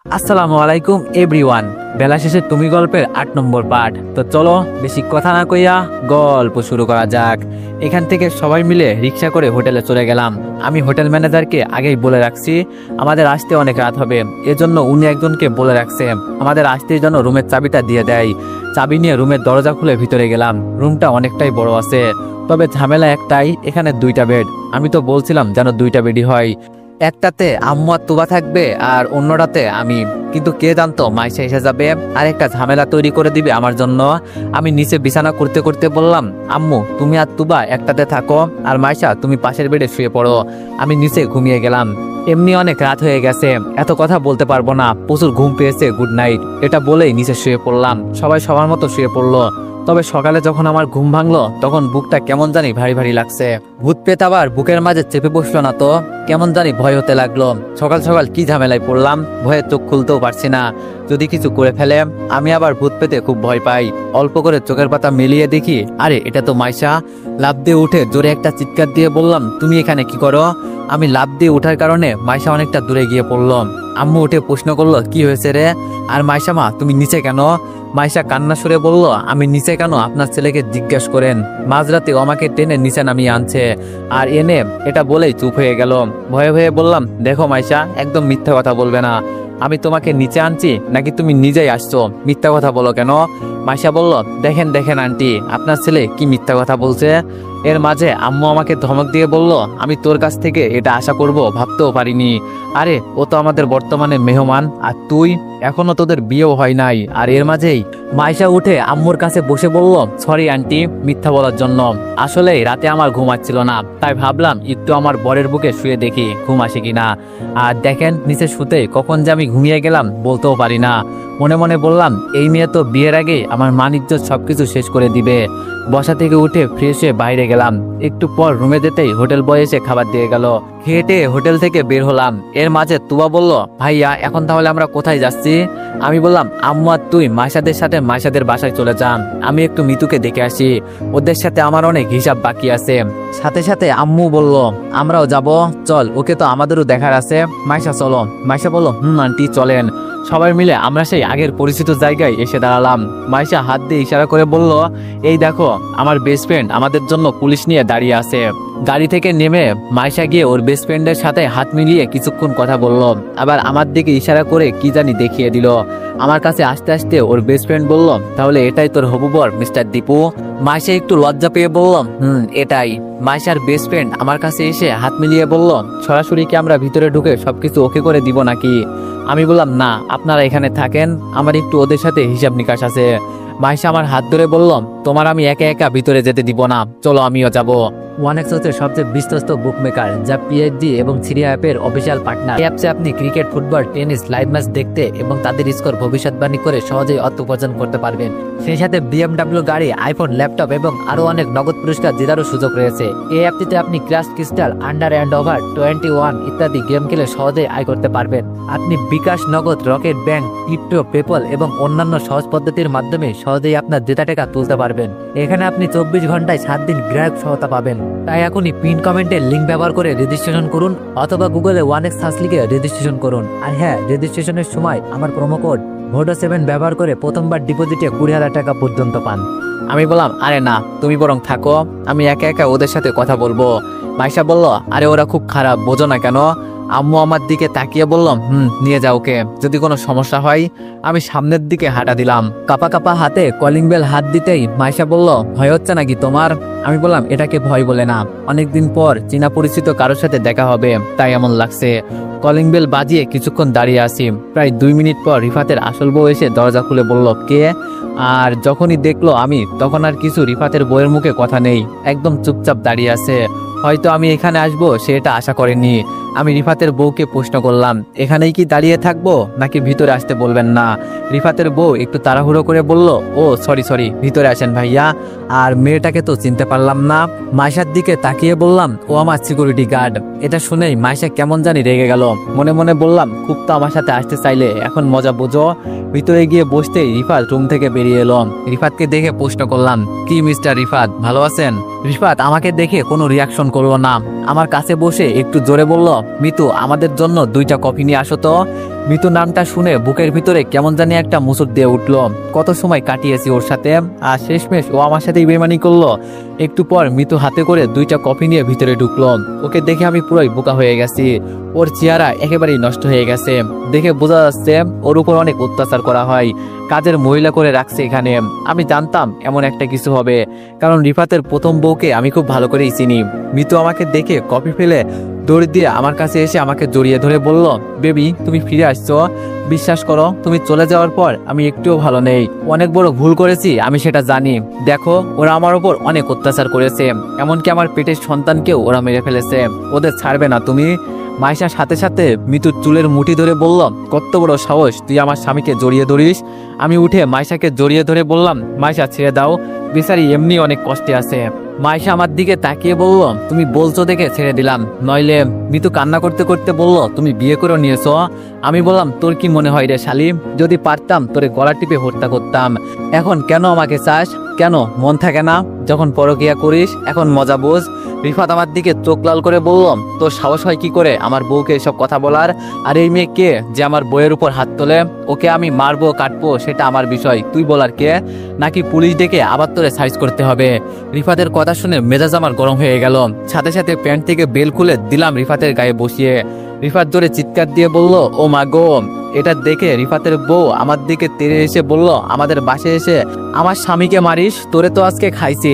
আসসালামু আলাইকুম এভরিওয়ান। বেলা শেষে তুমি গল্পের ৮ নম্বর পার্ট। তো চলো বেশি কথা না কইয়া গল্প শুরু করা যাক। এখান থেকে সবাই মিলে রিক্সা করে হোটেলে চলে গেলাম। আমি হোটেল ম্যানেজারকে আগেই বলে রাখছি আমাদের আসতে অনেক রাত হবে, এজন্য উনি একজনকে বলে রাখছে আমাদের আসতেই জন্য রুমের চাবিটা দিয়ে দেয়। চাবি নিয়ে রুমের দরজা খুলে ভিতরে গেলাম। রুমটা অনেকটাই বড় আছে, তবে ঝামেলা একটাই, এখানে 2টা বেড। আমি তো বলছিলাম যেন 2টা বেডই হয়, একটাতে আম্মু আর তুবা থাকবে আর অন্যটাতে আমি। কিন্তু কে জানতো মাইশা এসে যাবে আর একটা ঝামেলা তৈরি করে দিবে আমার জন্য। আমি নিচে বিছানা করতে করতে বললাম, আম্মু তুমি আর তুবা একটাতে থাকো আর মাইশা তুমি পাশের বেডে শুয়ে পড়ো। আমি নিচে ঘুমিয়ে গেলাম। এমনি অনেক রাত হয়ে গেছে, এত কথা বলতে পারবো না, প্রচুর ঘুম পেয়েছে, গুড নাইট এটা বলেই নিচে শুয়ে পড়লাম। সবাই সবার মতো শুয়ে পড়লো। তবে সকালে যখন আমার ঘুম ভাঙলো তখন বুকটা কেমন জানি ভারী ভারী লাগছে। ভূত পেত আবার বুকের মাঝে চেপে বসলো না তো, কেমন জানি ভয় হতে লাগলো। সকাল সকাল কি ঝামেলায় পড়লাম, ভয়ে চোখ খুলতেও পারছি না। যদি কিছু করে ফেলে, আমি আবার ভূত পেতে খুব ভয় পাই। অল্প করে চোখের পাতা মিলিয়ে দেখি, আরে এটা তো মাইশা। লাফ দিয়ে উঠে জোরে একটা চিৎকার দিয়ে বললাম, তুমি এখানে কি করো? আমি লাফ দিয়ে উঠার কারণে মাইশা অনেকটা দূরে গিয়ে পড়লো। আম্মু উঠে প্রশ্ন করলো, কি হয়েছে রে? আর মাইশা মা তুমি নিচে কেন? মাইশা কান্না সুরে বলল, আমি নিচে কেন আপনার ছেলেকে জিজ্ঞেস করেন। মাঝরাতে আমাকে টেনে নিচে নামিয়ে আনছে আর এনে এটা বলেই চুপ হয়ে গেল। ভয়ে ভয়ে বললাম, দেখো মাইশা একদম মিথ্যা কথা বলবে না। আমি তোমাকে নিচে আনছি নাকি তুমি নিজেই আসছো? মিথ্যা কথা বলো কেন? মাইশা বলল, দেখেন দেখেন আন্টি, আপনার ছেলে কি মিথ্যা কথা বলছে। এর মাঝে আম্মু আমাকে ধমক দিয়ে বলল, আমি তোর কাছ থেকে এটা আশা করব ভাবতেও পারিনি। আরে ও তো আমাদের বর্তমানে মেহমান, আর তুই এখনো তোদের বিয়েও হয় নাই। আর এর মাঝেই মাইশা উঠে আম্মুর কাছে বসে বলল, সরি আন্টি মিথ্যা বলার জন্য। আসলে রাতে আমার ঘুম আসছিল না, তাই ভাবলাম একটু আমার বরের বুকে শুয়ে দেখি ঘুম আসে কিনা। আর দেখেন নিচে শুতে কখন যে আমি ঘুমিয়ে গেলাম বলতেও পারি না। মনে মনে বললাম, এই মেয়ে তো বিয়ের আগে আমার মান ইজ্জত সবকিছু শেষ করে দিবে। বসা থেকে উঠে ফ্রেশ হয়ে বাইরে গেলাম। একটু পর রুমে যেতেই হোটেল বয় এসে খাবার দিয়ে গেল। খেটে হোটেল থেকে বের হলাম। এর মাঝে তুবা বলল, ভাইয়া এখন তাহলে আমরা কোথায় যাচ্ছি? আমি বললাম, আম্মু আর তুই মাইশাদের সাথে মাইশাদের বাসায় চলে যান, আমি একটু মিতুকে দেখে আসি, ওদের সাথে আমার অনেক হিসাব বাকি আছে। সাথে সাথে আম্মু বলল, আমরাও যাব, চল, ওকে তো আমাদেরও দেখার আছে। মাইশা চলো। মাইশা বলল, আন্টি চলেন। সবাই মিলে আমরা সেই আগের পরিচিত জায়গায় এসে দাঁড়ালাম। মাইশা হাত দিয়ে ইশারা করে বলল, এই দেখো আমার বেস্ট ফ্রেন্ড আমাদের জন্য পুলিশ নিয়ে দাঁড়িয়ে আছে। গাড়ি থেকে নেমে মাইশা গিয়ে ওর বেস্ট ফ্রেন্ডের সাথে হাত মিলিয়ে কিছুক্ষণ কথা বলল, আবার আমার দিকে ইশারা করে কি জানি দেখিয়ে দিল। আমার কাছে আসতে আসতে ওর বেস্ট ফ্রেন্ড বলল, তাহলে এটাই তোর হবু বর মিস্টার দীপু? মাইশা একটু লজ্জা পেয়ে বলল, এটাই। মাইশার বেস্ট ফ্রেন্ড আমার কাছে এসে হাত মিলিয়ে বলল, সরাসরি কি আমরা ভিতরে ঢুকে সবকিছু ওকে করে দিব নাকি? আমি বললাম, না আপনারা এখানে থাকেন, আমার একটু ওদের সাথে হিসাব নিকাশ আছে। মাইশা আমার হাত ধরে বলল, তোমার আমি একা একা ভিতরে যেতে দিব না, চলো আমিও যাব। ওয়ানেক্স হচ্ছে সবচেয়ে বিশ্বস্ত বুকমেকার, যা পিএইচডি এবং সিরিয়া অ্যাপের অফিসিয়াল পার্টনার। এই অ্যাপসে আপনি cricket, football, tennis live match দেখতে এবং তাদের স্কোর ভবিষ্যৎবাণী করে সহজেই অর্থ উপার্জন করতে পারবেন। সেই সাথে বিএমডব্লিউ গাড়ি, আইফোন, ল্যাপটপ এবং আরো অনেক নগদ পুরস্কার জেতারও সুযোগ রয়েছে। এই অ্যাপটিতে আপনি crash crystal, under and over 21 ইত্যাদি গেম খেলে সহজেই আয় করতে পারবেন। আপনি বিকাশ, নগদ, রকেট ব্যাংক, ক্রিপ্টো, পেপল এবং অন্যান্য সহজ পদ্ধতির মাধ্যমে সহজেই আপনার জেতা টাকা তুলতে পারবেন। এখানে আপনি 24 ঘন্টায় 7 দিন গ্রাহক সহায়তা পাবেন। তাই এখনই পিন কমেন্টের লিঙ্ক ব্যবহার করে রেজিস্ট্রেশন করুন অথবা গুগলে ওয়ানেক্স সার্চ লিখে রেজিস্ট্রেশন করুন। আর হ্যাঁ, রেজিস্ট্রেশনের সময় আমার প্রোমো কোড VODO7 ব্যবহার করে প্রথমবার ডিপোজিটে 20,000 টাকা পর্যন্ত পান। আমি বললাম, আরে না তুমি বরং থাকো, আমি একা একা ওদের সাথে কথা বলবো। মাইশা বলল, আরে ওরা খুব খারাপ, বোঝো না কেন? আম্মু আমার দিকে তাকিয়ে বললাম, নিয়ে যাও ওকে, যদি কোনো সমস্যা হয়। আমি সামনের দিকে হাঁটা দিলাম। কাপা কাপা হাতে কলিং বেল হাত দিতেই মাইশা বলল, ভয় হচ্ছে নাকি তোমার? আমি বললাম, এটাকে ভয় বলে না, অনেকদিন পর চেনা পরিচিত কারোর সাথে দেখা হবে তাই এমন লাগছে। কলিং বেল বাজিয়ে কিছুক্ষণ দাঁড়িয়ে আসি। প্রায় 2 মিনিট পর রিফাতের আসল বউ এসে দরজা খুলে বলল, কে? আর যখনই দেখলো আমি, তখন আর কিছু রিফাতের বউয়ের মুখে কথা নেই, একদম চুপচাপ দাঁড়িয়ে আছে। হয়তো আমি এখানে আসবো সে এটা আশা করেনি। আমি রিফাতের বউকে প্রশ্ন করলাম, এখানেই কি দাঁড়িয়ে থাকবো নাকি ভিতরে আসতে বলবেন না? রিফাতের বউ একটু তাড়াহুড়ো করে বলল, ও সরি ভিতরে আসেন ভাইয়া। আর মেয়েটাকে তো চিনতে পারলাম না। মাইশার দিকে তাকিয়ে বললাম, ও আমার সিকিউরিটি গার্ড। এটা শুনেই মাইশা কেমন জানি রেগে গেল। মনে মনে বললাম, খুব তো আমার সাথে আসতে চাইলে এখন মজা বোঝো। ভিতরে গিয়ে বসতেই রিফাত রুম থেকে বেরিয়ে এলো। রিফাতকে দেখে প্রশ্ন করলাম, কি মিস্টার রিফাত ভালো আছেন? রিফাত আমাকে দেখে কোনো রিয়াকশন করলো না, আমার কাছে বসে একটু জোরে বলল, মিতু আমাদের জন্য 2টা কফি নিয়ে আসো তো। মিতু নামটা শুনে বুকের ভিতরে কেমন জানি একটা মুসুর দিয়ে উঠল। কত সময় কাটিয়েছি ওর সাথে, আর শেষমেশ ও আমার সাথেই বেমানি করলো। একটু পর মিতু হাতে করে 2টা কফি নিয়ে ভিতরে ঢুকলো। ওকে দেখে আমি পুরোই বোকা হয়ে গেছি। ওর চেহারা একেবারেই নষ্ট হয়ে গেছে, দেখে বোঝা যাচ্ছে ওর উপর অনেক অত্যাচার করা হয়, কাজের মহিলা করে রাখছে এখানে। আমি জানতাম এমন একটা কিছু হবে, কারণ রিফাতের প্রথম বউকে আমি খুব ভালো করেই চিনি। মিতু আমাকে দেখে কফি ফেলে দৌড় দিয়ে আমার কাছে এসে আমাকে জড়িয়ে ধরে বলল, বেবি তুমি ফিরে আসছো, বিশ্বাস করো তুমি চলে যাওয়ার পর আমি একটুও ভালো নেই, অনেক বড় ভুল করেছি আমি সেটা জানি। দেখো ওরা আমার উপর অনেক অত্যাচার করেছে, এমনকি আমার পেটের সন্তানকেও ওরা মেরে ফেলেছে, ওদের ছাড়বে না তুমি। মাইশার সাথে সাথে মিতুর চুলের মুঠি ধরে বলল, কত বড় সাহস তুই আমার স্বামীকে জড়িয়ে ধরিস। আমি উঠে মাইশাকে জড়িয়ে ধরে বললাম, মাইশা ছেড়ে দাও, বেচারি এমনি অনেক কষ্টে আছে। মাইশা আমার দিকে তাকিয়ে বলল, তুমি বলছো দেখে ছেড়ে দিলাম, নইলে। মিতু কান্না করতে করতে বলল, তুমি বিয়ে করে নিয়েছো। আমি বললাম, তোর কি মনে হয় রে শালি, যদি পারতাম তোরে গলা টিপে হত্যা করতাম। এখন কেন আমাকে চাস, কেন মন থাকে না যখন পরকিয়া করিস, এখন মজা বোঝ। রিফাত আমার দিকে চোখ লাল করে বলল, তোর সাহস হয় কি করে আমার বউকে এসব কথা বলার? আর এই মেয়ে কে যে আমার বউয়ের উপর হাত তোলে? ওকে আমি মারবো কাটবো সেটা আমার বিষয়, তুই বলার কে? নাকি পুলিশ ডেকে আবার তোরে সাইজ করতে হবে? রিফাতের কথা শুনে মেজাজ আমার গরম হয়ে গেল, সাথে সাথে প্যান্ট থেকে বেল খুলে দিলাম রিফাতের গায়ে বসিয়ে। রিফাত জোরে চিৎকার দিয়ে বলল, ও মা গো। এটা দেখে রিফাতের বউ আমার দিকে তেড়ে এসে বলল, আমাদের বাসায় এসে আমার স্বামীকে মারিস, তোরে তো আজকে খাইছি।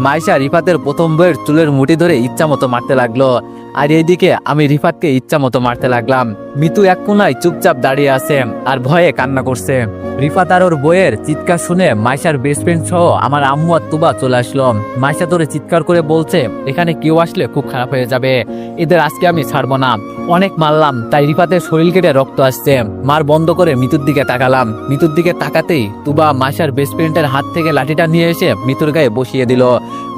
মাইশা রিফাতের প্রথম বউয়ের চুলের মুঠি ধরে ইচ্ছা মতো মারতে লাগলো, আর এইদিকে আমি রিফাতকে ইচ্ছা মতো মারতে লাগলাম। মিতু এক কোনায় চুপচাপ দাঁড়িয়ে আছে আর ভয়ে কান্না করছে। রিফাত আর ওর বইয়ের চিৎকার শুনে মাইশার বেস্ট ফ্রেন্ড সহ আমার আম্মু আর তুবা চলে আসলো। মাইশা ধরে চিৎকার করে বলছে, এখানে কেউ আসলে খুব খারাপ হয়ে যাবে, এদের আজকে আমি ছাড়বো না। অনেক মারলাম তাই রিফাতের শরীর কেটে রক্ত আসছে। মার বন্ধ করে মিতুর দিকে তাকালাম, মিতুর দিকে তাকাতেই তুবা মাইশার বেস্ট ফ্রেন্ডের হাত থেকে লাঠিটা নিয়ে এসে মিতুর গায়ে বসিয়ে দিল।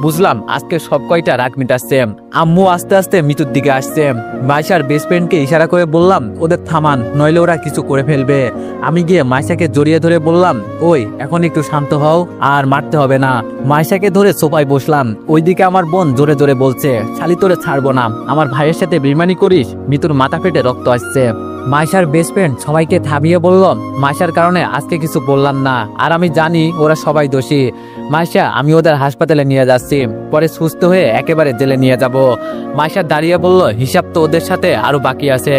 বুঝলাম আজকে সব কয়টা রাগ মিটাচ্ছে। আম্মু আস্তে আস্তে মিতুর দিকে আসছে। মাইশার বেস্ট ফ্রেন্ডকে ইশারা করে বললাম, ওদের থামান, নইলে ওরা কিছু করে ফেলবে। আমি গিয়ে মাইশাকে জড়িয়ে ধরে বললাম, ওই এখন একটু শান্ত হও, আর মারতে হবে না। মাইশাকে ধরে সোফায় বসলাম। ওইদিকে আমার বোন জোরে জোরে বলছে, শালি তোরে ছাড়বো না, আমার ভাইয়ের সাথে বেইমানি করিস। মিতুর মাথা ফেটে রক্ত আসছে। মাইশার বেস্ট ফ্রেন্ড সবাইকে থামিয়ে বলল, মাইশার কারণে আজকে কিছু বললাম না, আর আমি জানি ওরা সবাই দোষী। মাইশা আমি ওদের হাসপাতালে নিয়ে যাচ্ছি, পরে সুস্থ হয়ে একেবারে জেলে নিয়ে যাব। মাইশা দাঁড়িয়ে বলল, হিসাব তো ওদের সাথে আরো বাকি আছে।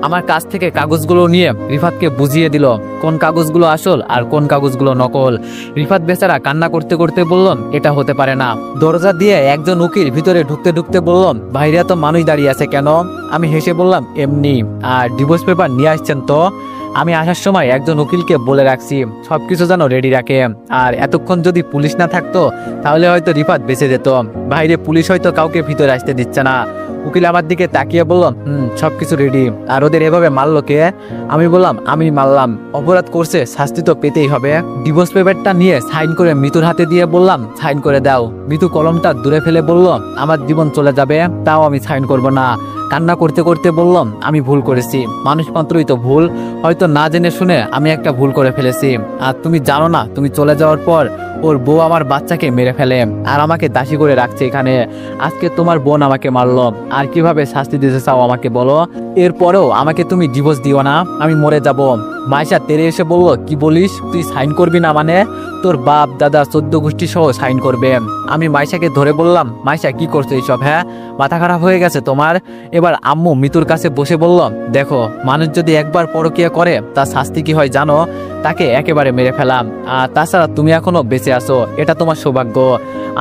আমার কাছ থেকে কাগজগুলো নিয়ে রিফাতকে বুঝিয়ে দিল কোন কাগজগুলো আসল আর কোন কাগজগুলো নকল। রিফাত বেচারা কান্না করতে করতে বলল, এটা হতে পারে না। দরজা দিয়ে একজন উকিল ভিতরে ঢুকতে ঢুকতে বলল, বাইরে তো মানুষ দাঁড়িয়ে আছে কেন? আমি হেসে বললাম, এমনি। আর ডিভোর্স পেপার নিয়ে আসছেন তো? আমি আসার সময় একজন উকিলকে বলে রাখছি সবকিছু যেন রেডি রাখে, আর এতক্ষণ যদি পুলিশ না থাকতো তাহলে হয়তো রিফাত বেঁচে যেত। বাইরে পুলিশ হয়তো কাউকে ভিতরে আসতে দিচ্ছে না। উকিল আমার দিকে তাকিয়ে বলল, সবকিছু রেডি। আর ওদের এভাবে মারলো কে? আমি বললাম, আমি মারলাম, অপরাধ করছে শাস্তি তো পেতেই হবে। ডিভোর্স পেপারটা নিয়ে সাইন করে মিতুর হাতে দিয়ে বললাম, সাইন করে দাও। মিতু কলমটা দূরে ফেলে বলল, আমার জীবন চলে যাবে তাও আমি সাইন করব না। কান্না করতে করতে বললাম, আমি ভুল করেছি, মানুষ মাত্রই তো ভুল, হয়তো না জেনে শুনে আমি একটা ভুল করে ফেলেছি। আর তুমি জানো না, তুমি চলে যাওয়ার পর ওর বউ আমার বাচ্চাকে মেরে ফেলে আর আমাকে দাসী করে রাখছে এখানে। আজকে তোমার বোন আমাকে মারলো, আর কিভাবে শাস্তি দিতে চাও আমাকে বলো? এরপরেও আমাকে তুমি ডিভোর্স দিও না, আমি মরে যাব। মাইশা তেরে এসে বলল, কি বলিস? তুই সাইন করবি না মানে? তোর বাপ দাদা 14 গোষ্ঠী সহ সাইন করবে। আমি মাইশাকে ধরে বললাম, মাইশা কি করছো এইসব? হ্যাঁ, মাথা খারাপ হয়ে গেছে তোমার? এবার আম্মু মিতুর কাছে বসে বলল, দেখো মানুষ যদি একবার পরকিয়া করে তার শাস্তি কি হয় জানো? তাকে একেবারে মেরে ফেলাম। আর তাছাড়া তুমি এখনো বেঁচে আছো, এটা তোমার সৌভাগ্য।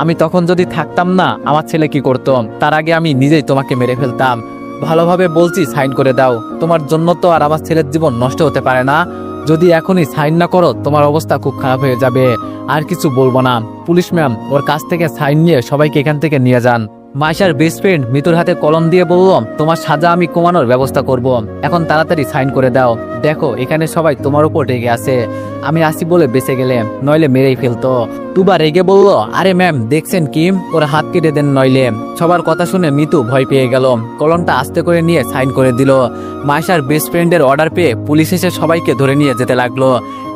আমি তখন যদি থাকতাম না, আমার ছেলে কি করতো? তার আগে আমি নিজেই তোমাকে মেরে ফেলতাম। ভালোভাবে বলছি সাইন করে দাও, তোমার জন্য তো আর আমার ছেলের জীবন নষ্ট হতে পারে না। যদি এখনই সাইন না করো তোমার অবস্থা খুব খারাপ হয়ে যাবে। আর কিছু বলবো না। পুলিশ ম্যাম ওর কাছ থেকে সাইন নিয়ে সবাইকে এখান থেকে নিয়ে যান। মাইশার বেস্ট ফ্রেন্ড মিতুর হাতে কলম দিয়ে বলল, তোমার সাজা আমি কমানোর ব্যবস্থা করব, এখন তাড়াতাড়ি সাইন করে দাও। দেখো এখানে সবাই তোমার উপর রেগে আছে, আমি আসি বলে বেঁচে গেলে, নইলে মেরেই ফেলতো। তুবা রেগে বলল, আরে ম্যাম দেখছেন কি, ওর হাত কেটে দেন নইলে। সবার কথা শুনে মিতু ভয় পেয়ে গেল, কলমটা আস্তে করে নিয়ে সাইন করে দিল। মাইশার বেস্ট ফ্রেন্ডের অর্ডার পেয়ে পুলিশ এসে সবাইকে ধরে নিয়ে যেতে লাগলো।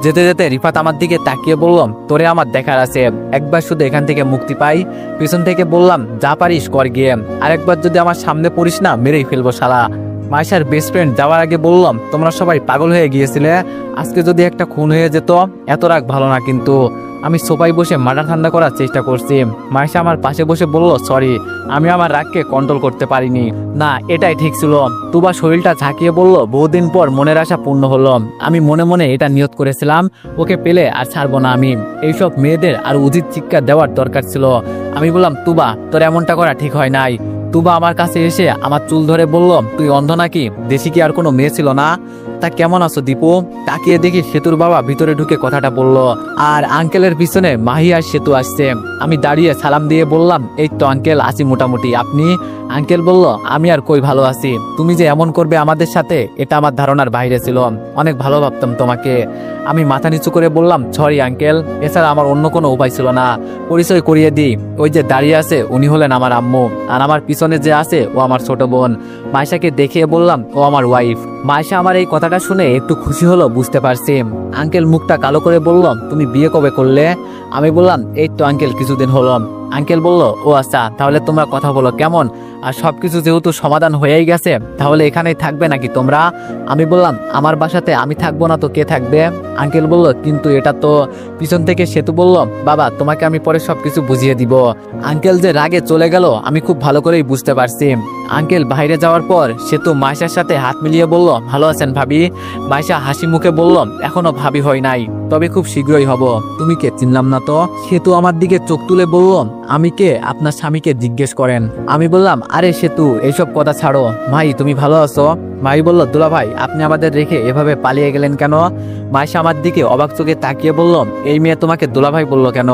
যেতে যেতে রিফাত আমার দিকে তাকিয়ে বলল, তোরে আমার দেখার আছে, একবার শুধু এখান থেকে মুক্তি পাই। পিছন থেকে বললাম, যা পারিস কর গিয়ে, আরেকবার যদি আমার সামনে পড়িস না মেরেই ফেলবো শালা। মাইশার বেস্ট ফ্রেন্ড যাওয়ার আগে বললাম, তোমরা সবাই পাগল হয়ে গিয়েছিলে, আজকে যদি একটা খুন হয়ে যেত, এত রাগ ভালো না কিন্তু। আমি সোফায় বসে মাথা ঠান্ডা করার চেষ্টা করছি। মাইশা আমার পাশে বসে বলল, সরি, আমি আমার রাগকে কন্ট্রোল করতে পারিনি। না, এটাই ঠিক ছিল। তুবা শরীরটা ঝাঁকিয়ে বলল, বহুদিন পর মনের আশা পূর্ণ হলো। আমি মনে মনে এটা নিয়ত করেছিলাম, ওকে পেলে আর ছাড়বো না আমি। এইসব মেয়েদের আর উচিত শিক্ষা দেওয়ার দরকার ছিল। আমি বললাম, তুবা তোর এমনটা করা ঠিক হয় নাই। তুবা আমার কাছে এসে আমার চুল ধরে বলল, তুই অন্ধ নাকি, দেশি কি আর কোনো মেয়ে ছিল না? তা কেমন আছো দীপু? তাকিয়ে দেখি সেতুর বাবা ভিতরে ঢুকে কথাটা বলল, আর আঙ্কেলের পিছনে মাহি আর সেতু আসছে। আমি দাঁড়িয়ে সালাম দিয়ে বললাম, এই তো আঙ্কেল আছি মোটামুটি, আপনি? আঙ্কেল বলল, আমি আর কই ভালো আছি, তুমি যে এমন করবে আমাদের সাথে এটা আমার ধারণার বাইরে ছিল, অনেক ভালো ভাবতাম তোমাকে। আমি মাথা নিচু করে বললাম, সরি আঙ্কেল, এছাড়া আমার অন্য কোনো উপায় ছিল না। পরিচয় করিয়ে দিই, ওই যে দাঁড়িয়ে আছে উনি হলেন আমার আম্মু, আর আমার পিছনে যে আছে ও আমার ছোট বোন। মাইশাকে দেখিয়ে বললাম, ও আমার ওয়াইফ। মাইশা আমার এই কথাটা শুনে একটু খুশি হলো, বুঝতে পারছি। আঙ্কেল মুখটা কালো করে বলল, তুমি বিয়ে কবে করলে? আমি বললাম, এই তো আঙ্কেল কিছুদিন হলো। আঙ্কেল বলল, ও আচ্ছা, তাহলে তোমরা কথা বলো কেমন? আর সবকিছু যেহেতু সমাধান হয়েই গেছে, তাহলে এখানেই থাকবে নাকি তোমরা? আমি বললাম, আমার বাসাতে আমি থাকবো না তো কে থাকবে? আঙ্কেল বলল, কিন্তু এটা তো। পিছন থেকে সেতু বলল, বাবা তোমাকে আমি পরে সবকিছু বুঝিয়ে দিব। আঙ্কেল যে রাগে চলে গেল আমি খুব ভালো করেই বুঝতে পারছি। আঙ্কেল বাইরে যাওয়ার পর সেতু মাইশার সাথে হাত মিলিয়ে বলল, ভালো আছেন ভাবি? মাইশা হাসি মুখে বলল, এখনো ভাবি হয় নাই, তবে খুব শীঘ্রই হব। তুমি কে, চিনলাম না তো। সেতু আমার দিকে চোখ তুলে বলল, আমি কে, আপনার স্বামীকে জিজ্ঞেস করেন। আমি বললাম, আরে সেতু এইসব কথা ছাড়ো, ভাই তুমি ভালো আছো? ভাই বলল, দুলা ভাই আপনি আমাদের রেখে এভাবে পালিয়ে গেলেন কেন? মাইশা আমার দিকে অবাক চোখে তাকিয়ে বলল, এই মেয়ে তোমাকে দুলাভাই বললো কেন?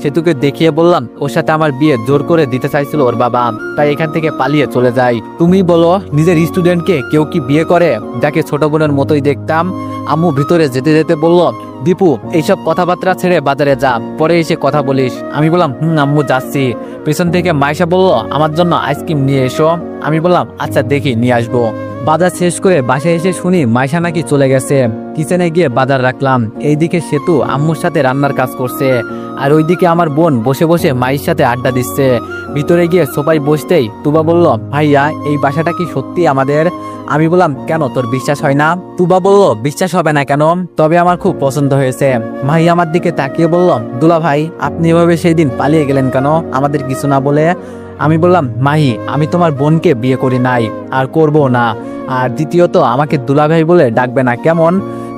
সেতুকে দেখিয়ে বললাম, ওর সাথে আমার বিয়ে জোর করে দিতে চাইছিল ওর বাবা, তাই এখান থেকে পালিয়ে চলে যাই। তুমি বলো, নিজের স্টুডেন্টকে কেউ কি বিয়ে করে, যাকে ছোট বোনের মতোই দেখতাম? আম্মু ভিতরে যেতে যেতে বলল, দীপু এইসব কথাবার্তা ছেড়ে বাজারে যা, পরে এসে কথা বলিস। আমি বললাম, আম্মু যাচ্ছি। পেছন থেকে মাইশা বলল, আমার জন্য আইসক্রিম নিয়ে এসো। আমি বললাম, আচ্ছা দেখি নিয়ে আসবো। বাজার শেষ করে বাসায় এসে শুনি মাইশা নাকি চলে গেছে। কিচেনে গিয়ে বাজার রাখলাম, এইদিকে সেতু আম্মুর সাথে রান্নার কাজ করছে, আর ওইদিকে আমার বোন বসে বসে মায়ের সাথে আড্ডা দিচ্ছে। ভিতরে গিয়ে সবাই বসতেই তুবা বলল, ভাইয়া এই বাসাটা কি সত্যি আমাদের? আমি বললাম, কেন তোর বিশ্বাস হয় না? তুবা বলল, বিশ্বাস হবে না কেন, তবে আমার খুব পছন্দ হয়েছে। মাহি আমার দিকে তাকিয়ে বলল, দুলা ভাই আপনি এভাবে সেই দিন পালিয়ে গেলেন কেন আমাদের কিছু না বলে? আমি বললাম, মাহি আমি তোমার বোনকে বিয়ে করি নাই, আর করবো না। আর দ্বিতীয়ত আমাকে দুলাভাই বলে ডাকবে না কেমন?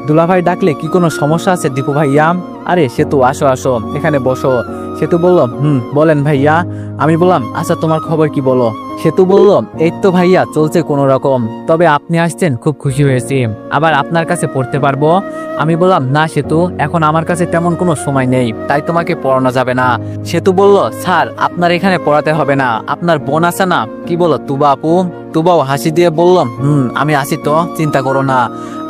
দুলাভাই ডাকলে কি কোনো সমস্যা আছে দীপু ভাইয়া? আরে সেতু আসো আসো, এখানে বসো। সেতু বলল, বলেন ভাইয়া। আমি বললাম, আচ্ছা তোমার খবর কি বলো? সেতু বলল, এই তো ভাইয়া চলছে কোনো রকম, তবে আপনি আসছেন খুব খুশি হয়েছি, আবার আপনার কাছে পড়তে পারবো। আমি বললাম, না সেতু, এখন আমার কাছে তেমন কোনো সময় নেই, তাই তোমাকে পড়ানো যাবে না। সেতু বলল, স্যার আপনার এখানে পড়াতে হবে না, আপনার বোন আছে না, কি বলো তুবা আপু? তুবাও হাসি দিয়ে বললাম, আমি আসি তো, চিন্তা করো না।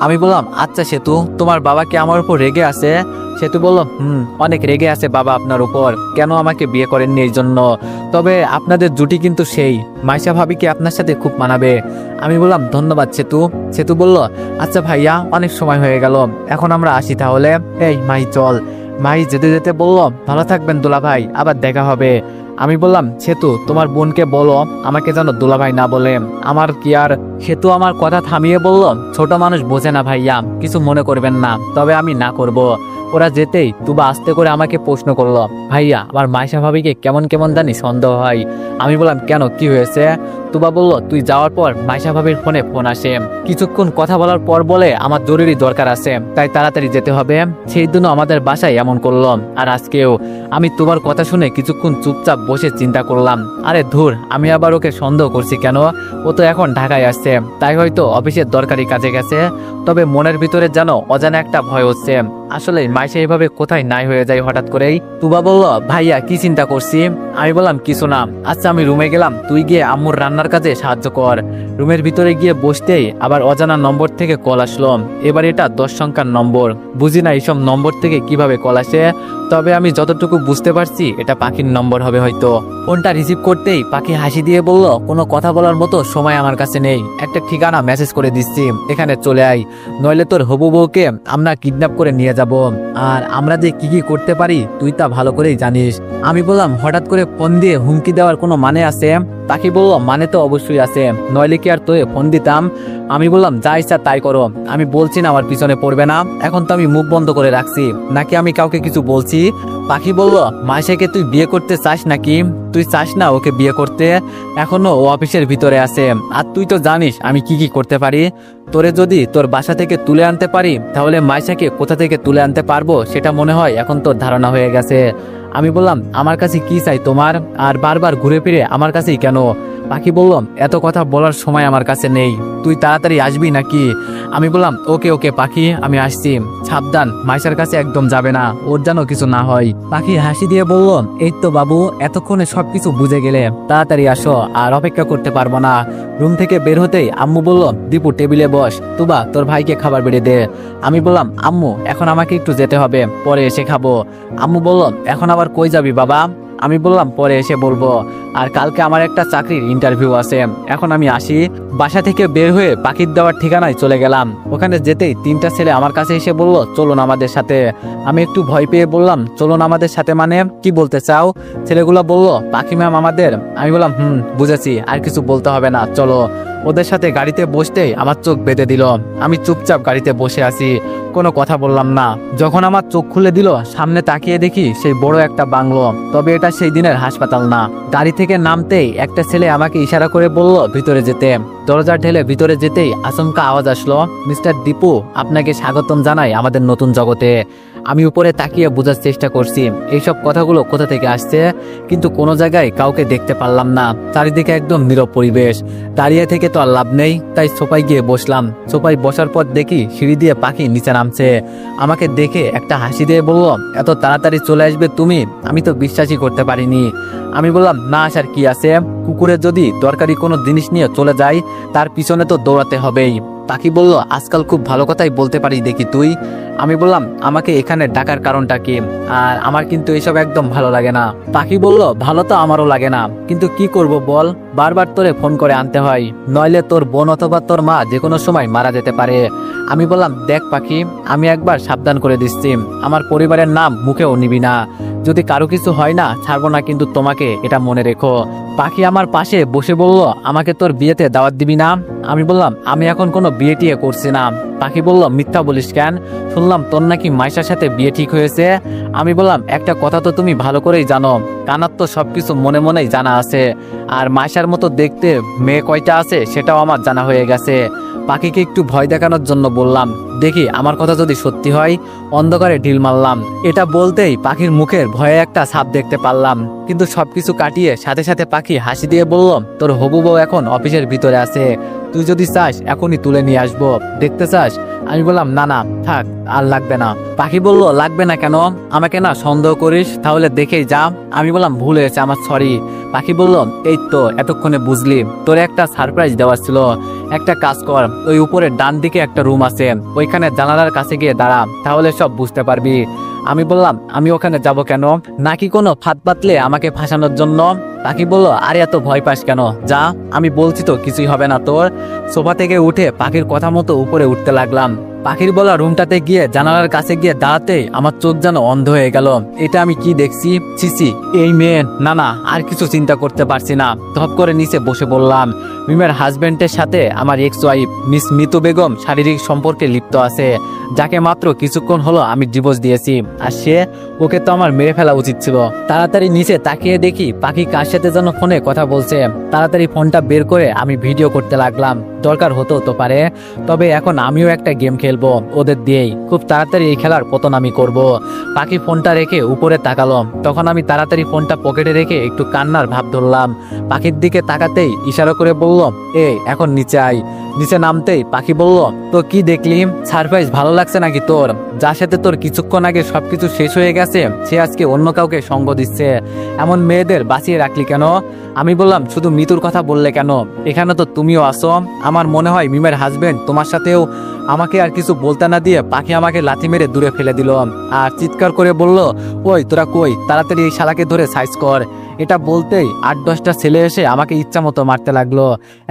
আমি বললাম, আচ্ছা সেতু, তোমার বাবা কি আমার উপর রেগে আছে? সেতু বলল, অনেক রেগে আছে বাবা আপনার উপর, কেন আমাকে বিয়ে করেননি এই জন্য। তবে আপনাদের জুটি কিন্তু সেই, মাইশা ভাবিকে আপনার সাথে খুব মানাবে। আমি বললাম, ধন্যবাদ সেতু। সেতু বলল, আচ্ছা ভাইয়া অনেক সময় হয়ে গেল, এখন আমরা আসি তাহলে। এই মাই চল। মাই যেতে যেতে বলল, ভালো থাকবেন দুলা ভাই, আবার দেখা হবে। আমি বললাম, সেতু তোমার বোনকে বলো আমাকে যেন দুলাভাই না বলে। আমার কি আর? সেতু আমার কথা থামিয়ে বলল, ছোট মানুষ বোঝে না ভাইয়া, কিছু মনে করবেন না, তবে আমি না করব। ওরা যেতেই তুবা আস্তে করে আমাকে প্রশ্ন করলো, ভাইয়া আমার মাইশা ভাবিকে কেমন কেমন জানি সন্দেহ হয়। আমি বললাম, কেন কি হয়েছে? তুবা বলল, তুই যাওয়ার পর মাইশা ভাবির ফোনে ফোন আসে, কিছুক্ষণ কথা বলার পর বলে আমার জরুরি দরকার আছে, তাই তাড়াতাড়ি যেতে হবে। সেই দিনও আমাদের বাসায় এমন করলাম, আর আজকেও। আমি তোমার কথা শুনে কিছুক্ষণ চুপচাপ বসে চিন্তা করলাম, আরে ধুর, আমি আবার ওকে সন্দেহ করছি কেন? ও তো এখন ঢাকায় আসছে, গেছে, তাই হয়তো অফিসের দরকারি কাজে গেছে। তবে মনের ভিতরে যেন অজানা একটা ভয় হচ্ছে। আসলে মাইশা এইভাবে কোথায় নাই হয়ে যায় হঠাৎ করেই। তুবা বলল, ভাইয়া কি চিন্তা করছি? আমি বললাম কিছু না। আচ্ছা আমি রুমে গেলাম, তুই গিয়ে আম্মুর রান্নার কাজে সাহায্য কর। রুমের ভিতরে গিয়ে বসতেই আবার অজানা নম্বর থেকে কল আসলো। এবার এটা 10 সংখ্যার নম্বর। বুঝি না এইসব নম্বর থেকে কিভাবে কল আসে, তবে আমি যতটুকু বুঝতে পারছি এটা পাখির নম্বর হবে হয়তো। ফোনটা রিসিভ করতেই পাখি হাসি দিয়ে বলল, কোনো কথা বলার মতো সময় আমার কাছে নেই, একটা ঠিকানা মেসেজ করে দিচ্ছি, এখানে চলে আয়, নইলে তোর হবু বউকে আমরা কিডন্যাপ করে নিয়ে যাব। আর আমরা যে কি কি করতে পারি তুই তা ভালো করেই জানিস। আমি বললাম, হঠাৎ করে ফোন দিয়ে হুমকি দেওয়ার কোনো মানে আছে? পাখি বলল, মানে তো অবশ্যই আছে, নইলে কি আর তোকে ফোন দিতাম? আমি বললাম, যা ইচ্ছা তাই করো, আমি বলছি না আমার পিছনে পড়বে না। এখন তো আমি মুখ বন্ধ করে রাখছি, নাকি আমি কাউকে কিছু বলছি? পাখি বলল, মাইশাকে তুই বিয়ে করতে চাস নাকি? তুই চাস না ওকে বিয়ে করতে? এখনো ও অফিসের ভিতরে আছে, আর তুই তো জানিস আমি কি কি করতে পারি। তোরে যদি তোর বাসা থেকে তুলে আনতে পারি, তাহলে মাইশাকে কোথা থেকে তুলে আনতে পারবো সেটা মনে হয় এখন তোর ধারণা হয়ে গেছে। আমি বললাম, আমার কাছে কি চাই তোমার? আর বারবার ঘুরে ফিরে আমার কাছেই কেন? পাখি বলল, এত কথা বলার সময় আমার কাছে নেই, তুই তাড়াতাড়ি আসবি নাকি? আমি বললাম, ওকে ওকে পাখি, আমি আসছি, সাবধান, মাইশার কাছে একদম যাবে না, ওর যেন কিছু না হয়। পাখি হাসি দিয়ে বলল, এই তো বাবু, এতক্ষণে সবকিছু বুঝে গেলে, তাড়াতাড়ি আসো, আর অপেক্ষা করতে পারবো না। রুম থেকে বের হতেই আম্মু বলল, দীপু টেবিলে বস, তুবা তোর ভাইকে খাবার বেড়ে দে। আমি বললাম, আম্মু এখন আমাকে একটু যেতে হবে, পরে এসে খাবো। আম্মু বলল, এখন আবার কই যাবি বাবা? আমি বললাম, পরে এসে বলবো, আর কালকে আমার একটা চাকরির ইন্টারভিউ আছে, এখন আমি আসি। বাসা থেকে বের হয়ে পাখির দেওয়ার ঠিকানায় চলে গেলাম। ওখানে যেতেই 3টা ছেলে আমার কাছে এসে বলল, চলুন আমাদের সাথে। আমি একটু ভয় পেয়ে বললাম, চলুন আমাদের সাথে মানে কি বলতে চাও? ছেলেগুলো বলল, পাখি ম্যাম আমাদের। আমি বললাম, বুঝেছি, আর কিছু বলতে হবে না, চলো। ওদের সাথে গাড়িতে বসতেই আমার চোখ বেঁধে দিল। আমি চুপচাপ গাড়িতে বসে আছি, কোনো কথা বললাম না। যখন আমার চোখ খুলে দিল, সামনে তাকিয়ে দেখি সেই বড় একটা বাংলো, তবে এটা সেই দিনের হাসপাতাল না। গাড়ি থেকে নামতেই একটা ছেলে আমাকে ইশারা করে বলল ভিতরে যেতে। দরজা ঠেলে ভিতরে যেতেই আচমকা আওয়াজ আসলো, মিস্টার দীপু, আপনাকে স্বাগতম জানাই আমাদের নতুন জগতে। আমি উপরে তাকিয়ে বোঝার চেষ্টা করছি এইসব কথাগুলো কোথা থেকে আসছে, কিন্তু কোনো জায়গায় কাউকে দেখতে পারলাম না। চারিদিকে একদম নীরব পরিবেশ। দাঁড়িয়ে থেকে তো আর লাভ নেই, তাই সোফায় গিয়ে বসলাম। সোফায় বসার পর দেখি সিঁড়ি দিয়ে পাখি নিচে নামছে। আমাকে দেখে একটা হাসি দিয়ে বলল, এত তাড়াতাড়ি চলে আসবে তুমি? আমি তো বিশ্বাসই করতে পারিনি। আমি বললাম, না আসার কি আছে, কুকুরের যদি দরকারি কোনো জিনিস নিয়ে চলে যায়, তার পিছনে তো দৌড়াতে হবেই। পাখি বলল, আজকাল খুব ভালো কথাই বলতে পারিস দেখি তুই। আমি বললাম, আমাকে এখানে ডাকার কারণটা কি? আর আমার কিন্তু এসব একদম ভালো লাগে না। পাখি বলল, ভালো তো আমারও লাগে না, কিন্তু কি করব বল, বারবার তোরে ফোন করে আনতে হয়, নইলে তোর বোন অথবা তোর মা যে কোনো সময় মারা যেতে পারে। আমি বললাম, দেখ পাখি, আমি একবার সাবধান করে দিচ্ছি, আমার পরিবারের নাম মুখেও নিবি না। যদি কারো কিছু হয় না, ছাড়বো না কিন্তু তোমাকে, এটা মনে রেখো। পাখি আমার পাশে বসে বলল, আমাকে তোর বিয়েতে দাওয়াত দিবি না? আমি বললাম, আমি এখন কোনো বিয়ে টিয়ে করছি না। পাখি বলল, মিথ্যা বলিস কেন? শুনলাম তোর নাকি মাইশার সাথে বিয়ে ঠিক হয়েছে। আমি বললাম, একটা কথা তো তুমি ভালো করেই জানো, কানার তো সবকিছু মনে মনেই জানা আছে, আর মাইশার মতো দেখতে মেয়ে কয়টা আছে সেটাও আমার জানা হয়ে গেছে। পাখিকে একটু ভয় দেখানোর জন্য বললাম, দেখি আমার কথা যদি সত্যি হয়। অন্ধকারে ঢিল মারলাম। এটা বলতেই পাখির মুখের ভয়ে একটা ছাপ দেখতে পারলাম, কিন্তু সবকিছু কাটিয়ে সাথে সাথে পাখি হাসি দিয়ে বলল, তোর হবু বউ এখন অফিসের ভিতরে আছে, তুই যদি চাস এখনই তুলে নিয়ে আসবো, দেখতে চাস? আমি বললাম, না না থাক, আর লাগবে না। পাখি বলল, লাগবে না কেন? আমাকে না সন্দেহ করিস? তাহলে দেখেই যা। আমি বললাম, ভুল হয়েছে আমার, সরি। পাখি বলল, এই তো এতক্ষণে বুঝলি, তোর একটা সারপ্রাইজ দেওয়ার ছিল। একটা কাজ কর, ওই উপরে ডান দিকে একটা রুম আছে, ওইখানে জানালার কাছে গিয়ে দাঁড়া, তাহলে সব বুঝতে পারবি। আমি বললাম, আমি ওখানে যাব কেন? নাকি কোনো ফাঁদ পাতলে আমাকে ফাঁসানোর জন্য? পাখি বলল, আরে এত ভয় পাস কেন, যা, আমি বলছি তো কিছুই হবে না তোর। সোফা থেকে উঠে পাখির কথা মতো উপরে উঠতে লাগলাম। পাখির বলা রুমটাতে গিয়ে জানালার কাছে গিয়ে দাঁড়াতেই আমার চোখ যেন অন্ধ হয়ে গেল। এটা আমি কি দেখছি? ছিছি, এই মেয়ে, না না, আর কিছু চিন্তা করতে পারছি না। ধপ করে নিচে বসে বললাম, মিমের হাজবেন্ডের সাথে আমার ex wife miss Mitu Begum শারীরিক সম্পর্কে লিপ্ত আছে, যাকে মাত্র কিছুক্ষণ হলো আমি ডিভোর্স দিয়েছি, আর সে, ওকে তো আমার মেরে ফেলা উচিত ছিল। তাড়াতাড়ি নিচে তাকিয়ে দেখি পাখি কার সাথে যেন ফোনে কথা বলছে। তাড়াতাড়ি ফোনটা বের করে আমি ভিডিও করতে লাগলাম, দরকার হতো তো পারে, তবে এখন আমিও একটা গেম খেলবো ওদের দিয়েই, খুব তাড়াতাড়ি এই খেলার পতন আমি করব। পাখি ফোনটা রেখে উপরে তাকালো, তখন আমি তাড়াতাড়ি ফোনটা পকেটে রেখে একটু কান্নার ভাব ধরলাম। পাখির দিকে তাকাতেই ইশারা করে বলল, এখন নিচে আয়। নিচে নামতেই পাখি বলল, তো কি দেখলি? সারপ্রাইজ ভালো লাগছে নাকি তোর? যার সাথে তোর কিছুক্ষণ আগে সবকিছু শেষ হয়ে গেছে সে আজকে অন্য কাউকে সঙ্গ দিচ্ছে, এমন মেয়েদের বাঁচিয়ে রাখলি কেন? আমি বললাম, শুধু মিতুর কথা বললে কেন? এখানে তো তুমিও আসো। আমার মনে হয় মিমের হাজবেন্ড তোমার সাথেও। আমাকে আর কিছু বলতে না দিয়ে পাখি আমাকে লাথি মেরে দূরে ফেলে দিল আর চিৎকার করে বলল, ওই তোরা কই, তাড়াতাড়ি এই শালাকে ধরে সাইজ কর। এটা বলতেই 8-10টা ছেলে এসে আমাকে ইচ্ছা মতো মারতে লাগলো।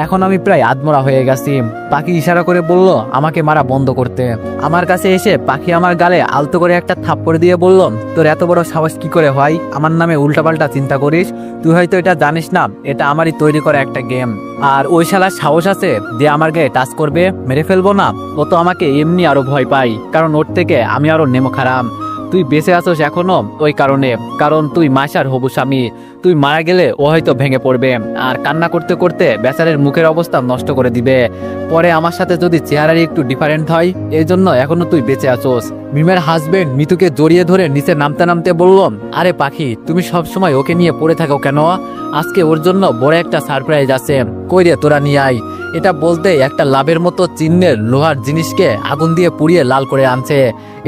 এখন আমি প্রায় আধমরা হয়ে গেছি। পাখি ইশারা করে বলল আমাকে মারা বন্ধ করতে। আমার কাছে এসে পাখি আমার গালে আলতো করে একটা থাপ্পড় দিয়ে বলল, তোর এত বড় সাহস কি করে হয় আমার নামে উল্টাপাল্টা চিন্তা করিস? তুই হয়তো এটা জানিস না, এটা আমারই তৈরি করা একটা গেম। আর ওই শালার সাহস আছে যে আমার গায়ে টাচ করবে, মেরে ফেলবো না? ও তো আমাকে এমনি আরো ভয় পাই, কারণ ওর থেকে আমি আরো নেমো খারাপ। তুই বেঁচে আছোস এখনো ওই কারণে, কারণ তুই মাসার হবু স্বামী। তুই মারা গেলে ও হয়তো ভেঙে পড়বে আর কান্না করতে করতে বেচারের মুখের অবস্থা নষ্ট করে দিবে। পরে আমার সাথে যদি চেহারারই একটু ডিফারেন্ট হয়, এই জন্য এখনো তুই বেঁচে আছোস। মিমের হাজবেন্ড মিতুকে জড়িয়ে ধরে নিচে নামতে নামতে বলল, আরে পাখি, তুমি সব সময় ওকে নিয়ে পড়ে থাকো কেন? আজকে ওর জন্য বড় একটা সারপ্রাইজ আছে, কই রে তোরা নিয়ে আয়। এটা বলতে একটা লাভের মতো চিহ্নের লোহার জিনিসকে আগুন দিয়ে পুড়িয়ে লাল করে আনছে।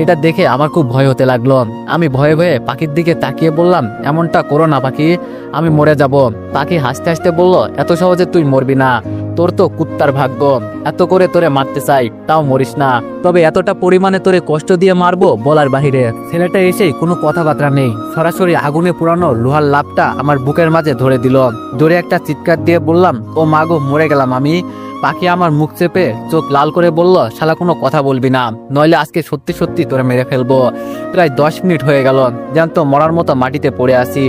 এটা দেখে আমার খুব ভয় হতে লাগলো। আমি ভয়ে ভয়ে পাখির দিকে তাকিয়ে বললাম, এমনটা করো না পাখি, আমি মরে যাব। পাখি হাসতে হাসতে বলল, এত সহজে তুই মরবি না, তোর তো কুত্তার ভাগ্য। এত করে তোরে মারতে চাই তাও মরিস না, তবে এতটা পরিমাণে তোরে কষ্ট দিয়ে মারবো বলার বাহিরে। ছেলেটা এসেই কোনো কথাবার্তা নেই, সরাসরি আগুনে পুরানো লোহার লাভটা আমার বুকের মাঝে ধরে দিল। ধরে একটা চিৎকার দিয়ে বললাম, ও মাগো, মরে গেলাম আমি। পাখি আমার মুখ চেপে চোখ লাল করে বলল, শালা কোনো কথা বলবি না, নইলে আজকে সত্যি সত্যি তোরে মেরে ফেলবো। প্রায় 10 মিনিট হয়ে গেল, যেন তো মরার মতো মাটিতে পড়ে আছি।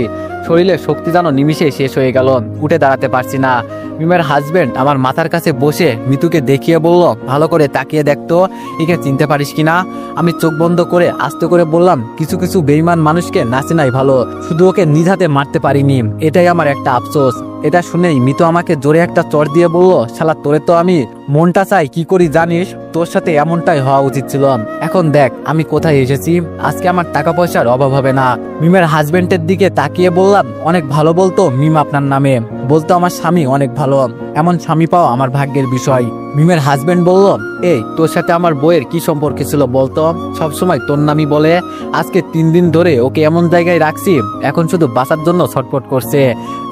শরীরে শক্তি যেন নিমিষে শেষ হয়ে গেল, উঠে দাঁড়াতে পারছি না। মিমের হাজবেন্ড আমার মাথার কাছে বসে মিতুকে দেখিয়ে বলল, ভালো করে তাকিয়ে দেখতো, একে চিনতে পারিস কিনা? আমি চোখ বন্ধ করে আস্তে করে বললাম, কিছু কিছু বেঈমান মানুষকে নাচে নাই ভালো, শুধু ওকে নিজ হাতে মারতে পারিনি, এটাই আমার একটা আফসোস। এটা শুনেই মিতু আমাকে জোরে একটা চড় দিয়ে বলল, শালা তোরে তো আমি মনটা চাই কি করি জানিস? তোর সাথে এমনটাই হওয়া উচিত ছিল। এখন দেখ আমি কোথায় এসেছি, আজকে আমার টাকা পয়সার অভাব হবে না। মিমের হাজবেন্ডের দিকে তাকিয়ে বললাম, অনেক ভালো বলতো মিম আপনার নামে, বলতো আমার স্বামী অনেক ভালো, এমন স্বামী পাওয়া আমার ভাগ্যের বিষয়। মিমের হাজবেন্ড বলল, এই তোর সাথে আমার বইয়ের কি সম্পর্ক ছিল বলতো? সবসময় তোর নামই বলে। আজকে 3 দিন ধরে ওকে এমন জায়গায় রাখছি, এখন শুধু বাঁচার জন্য ছটফট করছে।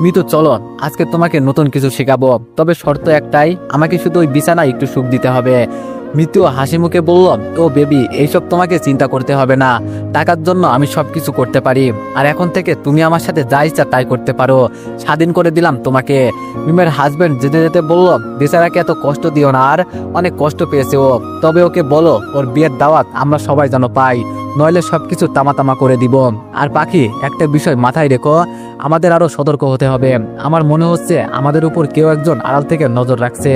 মিতু চলো, আজকে তোমাকে নতুন কিছু শেখাবো, তবে শর্ত একটাই, আমাকে শুধু ওই বিছানায় একটু সুখ দিতে হবে। মিতু হাসি মুখে বলল, ও বেবি, এইসব তোমাকে চিন্তা করতে হবে না, টাকার জন্য আমি সবকিছু করতে পারি। আর এখন থেকে তুমি আমার সাথে যা ইচ্ছা তাই করতে পারো, স্বাধীন করে দিলাম তোমাকে। মিমের হাজবেন্ড যেতে যেতে বলল, বেচারাকে এত কষ্ট দিও না, আর অনেক কষ্ট পেয়েছে ও, তবে ওকে বলো ওর বিয়ের দাওয়াত আমরা সবাই যেন পাই, নইলে সবকিছু তামা করে দিব। আর পাখি, একটা বিষয় মাথায় রেখো, আমাদের আরো সতর্ক হতে হবে। আমার মনে হচ্ছে আমাদের উপর কেউ একজন আড়াল থেকে নজর রাখছে।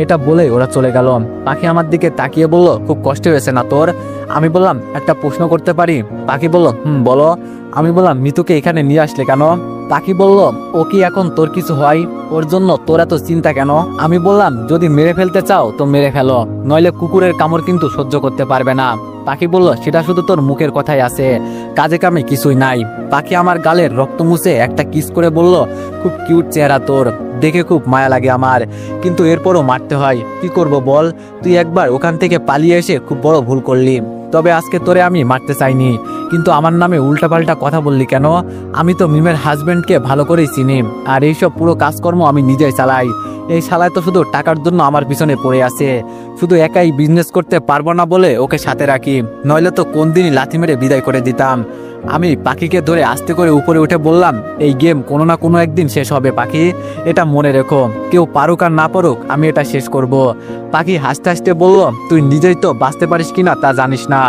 এটা বলে ওরা চলে গেল। পাখি আমার দিকে তাকিয়ে বলল, খুব কষ্ট হয়েছে না তোর? আমি বললাম, একটা প্রশ্ন করতে পারি? পাখি বলল, বলো। আমি বললাম, মিতুকে এখানে নিয়ে আসলে কেন? পাখি বলল, ও কি এখন তোর কিছু হয়? ওর জন্য তোর এত চিন্তা কেন? আমি বললাম, যদি মেরে ফেলতে চাও তো মেরে ফেলো, নইলে কুকুরের কামড় কিন্তু সহ্য করতে পারবে না। পাখি বলল, সেটা শুধু তোর মুখের কথাই আছে, কাজে কামে কিছুই নাই। পাখি আমার গালের রক্ত মুছে একটা কিস করে বলল, খুব কিউট চেহারা তোর, দেখে খুব মায়া লাগে আমার, কিন্তু এরপরও মারতে হয়, কি করব বল? তুই একবার ওখান থেকে পালিয়ে এসে খুব বড় ভুল করলি, তবে আজকে তোরে আমি মারতে চাইনি, কিন্তু আমার নামে উল্টাপাল্টা কথা বললি কেন? আমি তো মিমের হাজবেন্ডকে ভালো করেই চিনি, আর এইসব পুরো কাজকর্ম আমি নিজেই চালাই। এই শালায় তো শুধু টাকার জন্য আমার পিছনে পড়ে আছে, শুধু একাই বিজনেস করতে পারবো না বলে ওকে সাথে রাখি, নইলে তো কোন দিনই লাথি মেরে বিদায় করে দিতাম। আমি পাখিকে ধরে আস্তে করে উপরে উঠে বললাম, এই গেম কোনো না কোনো একদিন শেষ হবে পাখি, এটা মনে রেখো, কেউ পারুক আর না পারুক আমি এটা শেষ করব। পাখি হাসতে হাসতে বলল, তুই নিজেই তো বাঁচতে পারিস কিনা তা জানিস না,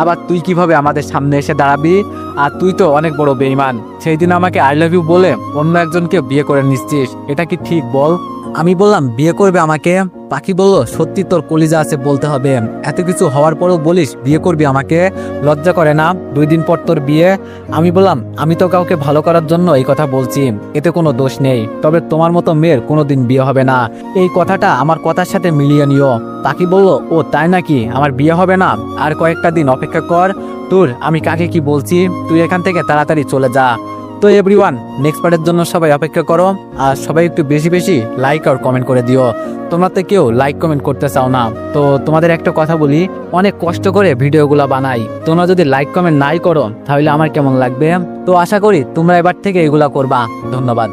আবার তুই কিভাবে আমাদের সামনে এসে দাঁড়াবি? আর তুই তো অনেক বড় বেঈমান, সেই দিন আমাকে আই লাভ ইউ বলে অন্য একজনকে বিয়ে করে নিচ্ছিস, এটা কি ঠিক বল? আমি বললাম, বিয়ে করবে আমাকে? পাখি বলল, সত্যি তোর কলিজা আছে বলতে হবে, এত কিছু হওয়ার পরও বলিস বিয়ে করবি আমাকে, লজ্জা করে না? 2 দিন পর তোর বিয়ে। আমি বললাম, আমি তো কাউকে ভালো করার জন্য এই কথা বলছি, এতে কোনো দোষ নেই, তবে তোমার মতো মেয়ের কোনোদিন বিয়ে হবে না, এই কথাটা আমার কথার সাথে মিলিয়ে নিও। পাখি বলল, ও তাই নাকি, আমার বিয়ে হবে না? আর কয়েকটা দিন অপেক্ষা কর। তোর আমি কাকে কি বলছি, তুই এখান থেকে তাড়াতাড়ি চলে যা। তো এভরিওয়ান, নেক্সট পার্টের জন্য সবাই অপেক্ষা করো, আর সবাই একটু বেশি বেশি লাইক আর কমেন্ট করে দিও। তোমরা তো কেউ লাইক কমেন্ট করতে চাও না, তো তোমাদের একটা কথা বলি, অনেক কষ্ট করে ভিডিওগুলো বানাই, তোমরা যদি লাইক কমেন্ট নাই করো তাহলে আমার কেমন লাগবে। তো আশা করি তোমরা এবার থেকে এগুলা করবা। ধন্যবাদ।